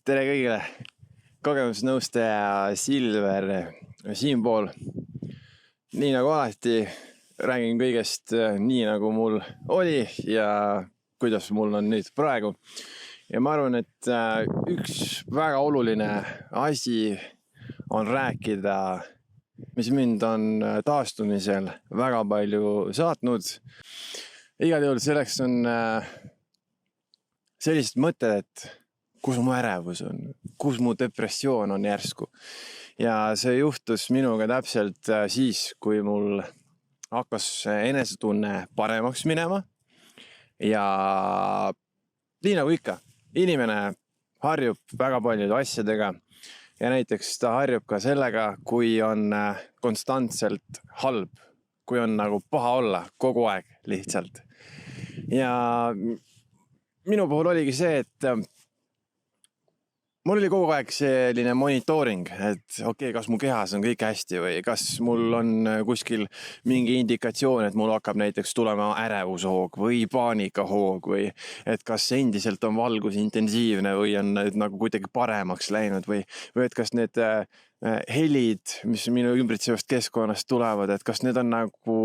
Tere kõigile, kogemusnõustaja Silver siinpool. Nii nagu alati räägin kõigest nii nagu mul oli ja kuidas mul on nüüd praegu. Ja ma arvan, et üks väga oluline asi on rääkida, mis mind on taastumisel väga palju saatnud. Igal juhul selleks on sellised mõtted, et kus mu ärevus on, kus mu depressioon on järsku. Ja see juhtus minuga täpselt siis, kui mul hakkas enesetunne paremaks minema. Ja nii nagu ikka, inimene harjub väga paljude asjadega ja näiteks ta harjub ka sellega, kui on konstantselt halb, kui on nagu paha olla kogu aeg lihtsalt. Ja minu puhul oligi see, et mul oli kogu aeg selline monitooring, et okei, kas mu kehas on kõik hästi või kas mul on kuskil mingi indikatsioon, et mul hakkab näiteks tulema ärevushoog või paanikahoog või et kas endiselt on valgus intensiivne või on nagu kuidagi paremaks läinud või et kas need helid, mis minu ümbritsevast keskkonnast tulevad, et kas need on nagu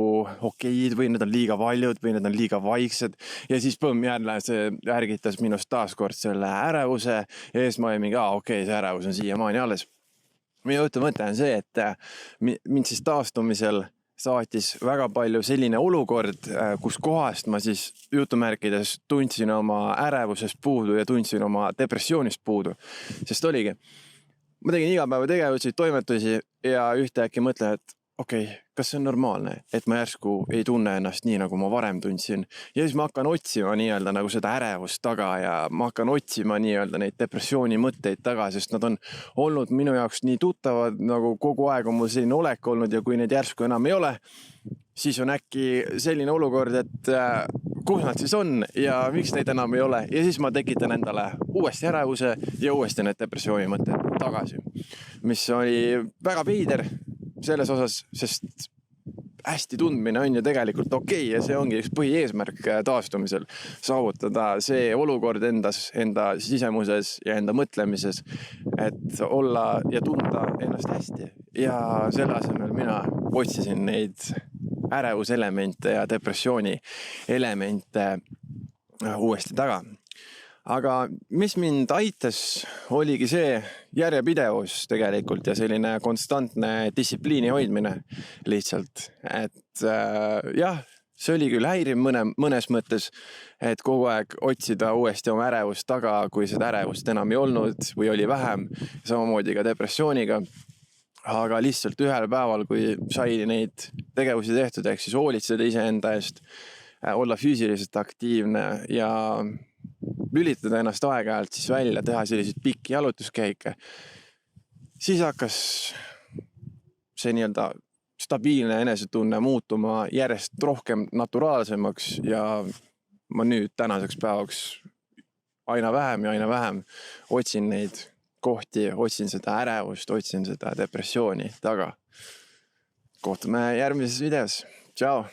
okeid või need on liiga valjud või need on liiga vaiksed. Ja siis jälle see ärgitas minust taaskord selle ärevuse ja siis ma olin mingi, okei, see ärevus on siiamaani alles. Minu jutu mõte on see, et mind siis taastumisel saatis väga palju selline olukord, kus kohast ma siis jutumärkides tundsin oma ärevusest puudu ja tundsin oma depressioonist puudu. Sest oligi, ma tegin igapäeva tegevusi, toimetusi ja ühtäkki mõtlen, et okei, kas see on normaalne, et ma järsku ei tunne ennast nii, nagu ma varem tundsin. Ja siis ma hakkan otsima nii-öelda nagu seda ärevust taga ja ma hakkan otsima nii-öelda neid depressiooni mõtteid taga, sest nad on olnud minu jaoks nii tuttavad, nagu kogu aeg on mul selline olek olnud ja kui need järsku enam ei ole, siis on äkki selline olukord, et kus nad siis on ja miks neid enam ei ole. Ja siis ma tekitan endale uuesti ärevuse ja uuesti need depressiooni mõtted tagasi, mis oli väga veider selles osas, sest hästi tundmine on ju tegelikult okei ja see ongi üks põhieesmärk taastumisel, saavutada see olukord enda sisemuses ja enda mõtlemises, et olla ja tunda ennast hästi. Ja selle asemel mina otsisin neid ärevuselemente ja depressiooni elemente uuesti taga. Aga mis mind aitas, oligi see järjepidevus tegelikult ja selline konstantne distsipliini hoidmine lihtsalt. Et jah, see oli küll häiriv mõnes mõttes, et kogu aeg otsida uuesti oma ärevust taga, kui seda ärevust enam ei olnud või oli vähem, samamoodi ka depressiooniga. Aga lihtsalt ühel päeval, kui sai neid tegevusi tehtud, ehk siis hoolitseda iseenda eest, olla füüsiliselt aktiivne ja lülitada ennast aeg-ajalt siis välja, teha selliseid pikki jalutuskäike, siis hakkas see nii-öelda stabiilne enesetunne muutuma järjest rohkem naturaalsemaks ja ma nüüd tänaseks päevaks aina vähem otsin neid kohti, otsin seda ärevust, otsin seda depressiooni taga. Kohtume järgmises videos. Ciao!